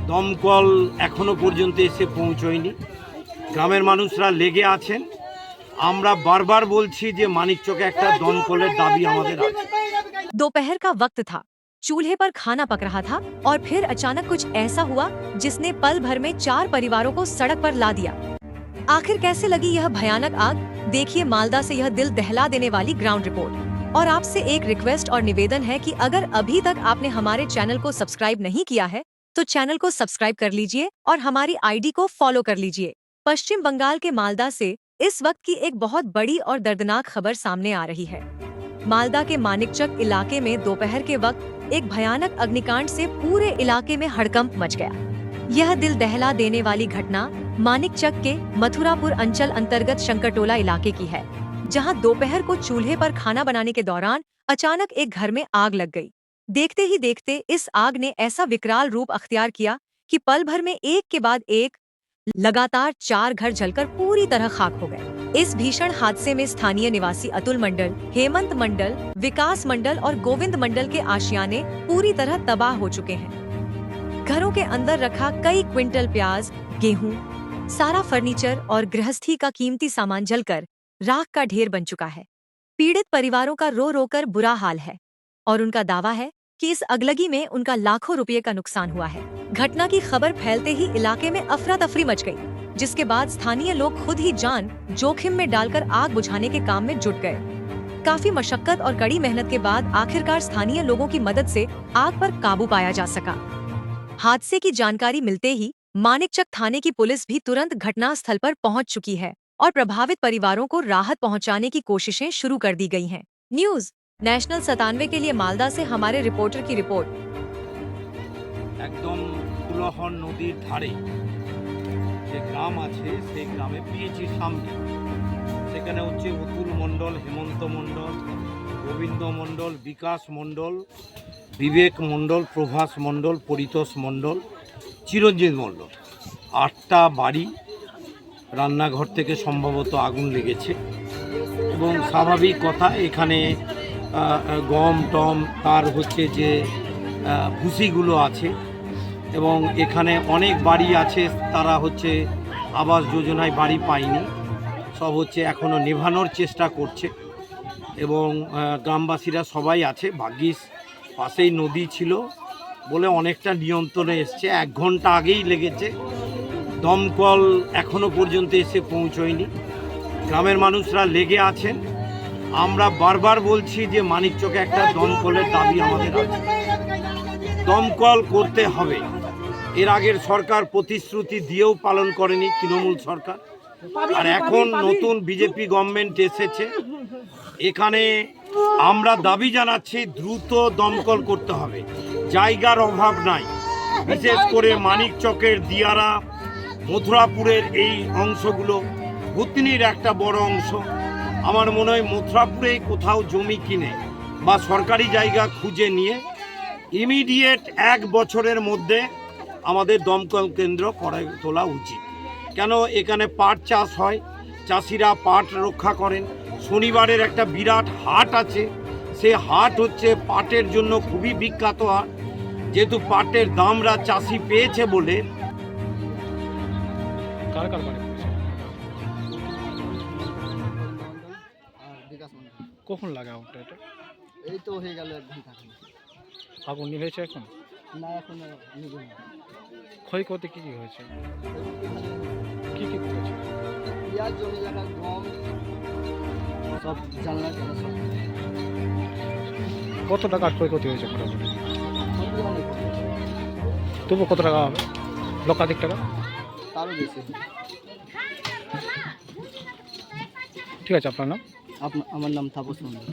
দমকল এখনো পর্যন্ত এসে পৌঁছয়নি। গ্রামের মানুষরা লেগে আছেন। আমরা বারবার বলছি যে মানিকচকে একটা দমকলের দাবি আমাদের আছে। दोपहर का वक्त था। चूल्हे पर खाना पक रहा था और फिर अचानक कुछ ऐसा हुआ जिसने पल भर में 4 परिवारों को सड़क पर ला दिया। आखिर कैसे लगी यह भयानक आग? देखिए मालदा से यह दिल दहला देने वाली ग्राउंड रिपोर्ट। और आपसे एक रिक्वेस्ट और निवेदन है कि अगर अभी तक आपने हमारे चैनल को सब्सक्राइब नहीं किया है तो चैनल को सब्सक्राइब कर लीजिए और हमारी आईडी को फॉलो कर लीजिए। पश्चिम बंगाल के मालदा से इस वक्त की एक बहुत बड़ी और दर्दनाक खबर सामने आ रही है। मालदा के मानिकचक इलाके में दोपहर के वक्त एक भयानक अग्निकांड से पूरे इलाके में हड़कंप मच गया। यह दिल दहला देने वाली घटना मानिकचक के मथुरापुर अंचल अंतर्गत शंकरटोला इलाके की है, जहां दोपहर को चूल्हे पर खाना बनाने के दौरान अचानक एक घर में आग लग गई। देखते ही देखते इस आग ने ऐसा विकराल रूप अख्तियार किया कि पल भर में एक के बाद एक लगातार 4 घर जलकर पूरी तरह खाक हो गए। इस भीषण हादसे में स्थानीय निवासी अतुल मंडल, हेमंत मंडल, विकास मंडल और गोविंद मंडल के आशियाने पूरी तरह तबाह हो चुके हैं। घरों के अंदर रखा कई क्विंटल प्याज, गेहूं, सारा फर्नीचर और गृहस्थी का कीमती सामान जलकर राख का ढेर बन चुका है। पीड़ित परिवारों का रो रो कर बुरा हाल है और उनका दावा है कि इस अगलगी में उनका लाखों रुपये का नुकसान हुआ है। घटना की खबर फैलते ही इलाके में अफरा तफरी मच गई, जिसके बाद स्थानीय लोग खुद ही जान जोखिम में डालकर आग बुझाने के काम में जुट गए। काफी मशक्कत और कड़ी मेहनत के बाद आखिरकार स्थानीय लोगों की मदद से आग पर काबू पाया जा सका। हादसे की जानकारी मिलते ही मानिकचक थाने की पुलिस भी तुरंत घटनास्थल पर पहुंच चुकी है और प्रभावित परिवारों को राहत पहुंचाने की कोशिशें शुरू कर दी गई हैं। न्यूज नेशनल 97 के लिए मालदा से हमारे रिपोर्टर की रिपोर्ट। একদম কুলহর নদীর ধারে যে গ্রাম আছে সেই গ্রামে পিএইচি সামনে সেখানে হচ্ছে অতুল মণ্ডল, হেমন্ত মণ্ডল, গোবিন্দ মণ্ডল, বিকাশ মণ্ডল, বিবেক মণ্ডল, প্রভাস মণ্ডল, পরিতোষ মণ্ডল, চিরঞ্জিত মণ্ডল, 8টা বাড়ি। রান্নাঘর থেকে সম্ভবত আগুন লেগেছে এবং স্বাভাবিক কথা এখানে গম টম তার হচ্ছে যে ভুসিগুলো আছে এবং এখানে অনেক বাড়ি আছে তারা হচ্ছে আবাস যোজনায় বাড়ি পায়নি, সব হচ্ছে এখনও নেভানোর চেষ্টা করছে এবং গ্রামবাসীরা সবাই আছে। ভাগ্যিস পাশেই নদী ছিল বলে অনেকটা নিয়ন্ত্রণে এসছে। 1 ঘন্টা আগেই লেগেছে। দমকল এখনো পর্যন্ত এসে পৌঁছয়নি। গ্রামের মানুষরা লেগে আছেন। আমরা বারবার বলছি যে মানিকচকে একটা দমকলের দাবি আমাদের আছে। দমকল করতে হবে। এর আগের সরকার প্রতিশ্রুতি দিয়েও পালন করেনি তৃণমূল সরকার, আর এখন নতুন বিজেপি গভর্নমেন্ট এসেছে। এখানে আমরা দাবি জানাচ্ছি দ্রুত দমকল করতে হবে। জায়গার অভাব নাই, বিশেষ করে মানিকচকের দিয়ারা, মথুরাপুরের এই অংশগুলো ভুতনির একটা বড় অংশ। আমার মনে হয় মথুরাপুরে কোথাও জমি কিনে বা সরকারি জায়গা খুঁজে নিয়ে ইমিডিয়েট 1 বছরের মধ্যে আমাদের দমকল কেন্দ্র করে তোলা উচিত। কেন এখানে পাট চাষ হয়, চাষিরা পাট রক্ষা করেন। শনিবারের একটা বিরাট হাট আছে, সে হাট হচ্ছে পাটের জন্য খুবই বিখ্যাত হাট। যেহেতু পাটের দামরা চাষি পেয়েছে বলে কখন লাগা আগুনটা? এটা এই তো হয়ে গেল 1 ঘন্টা। আগুন নিভেছে এখন? না এখন নিভেনি। ক্ষয়ক্ষতি কি হয়েছে? কি হয়েছে? পেঁয়াজ, জমি জায়গা, গম, সব জানলা টানলা সব। কত টাকার ক্ষয়ক্ষতি হয়েছে মোটামুটি? অনেক তবু কত টাকা হবে? লক্ষাধিক টাকা? তারও বেশি। ঠিক আছে, আপনার নাম? আমার নাম তাপস মণ্ডল।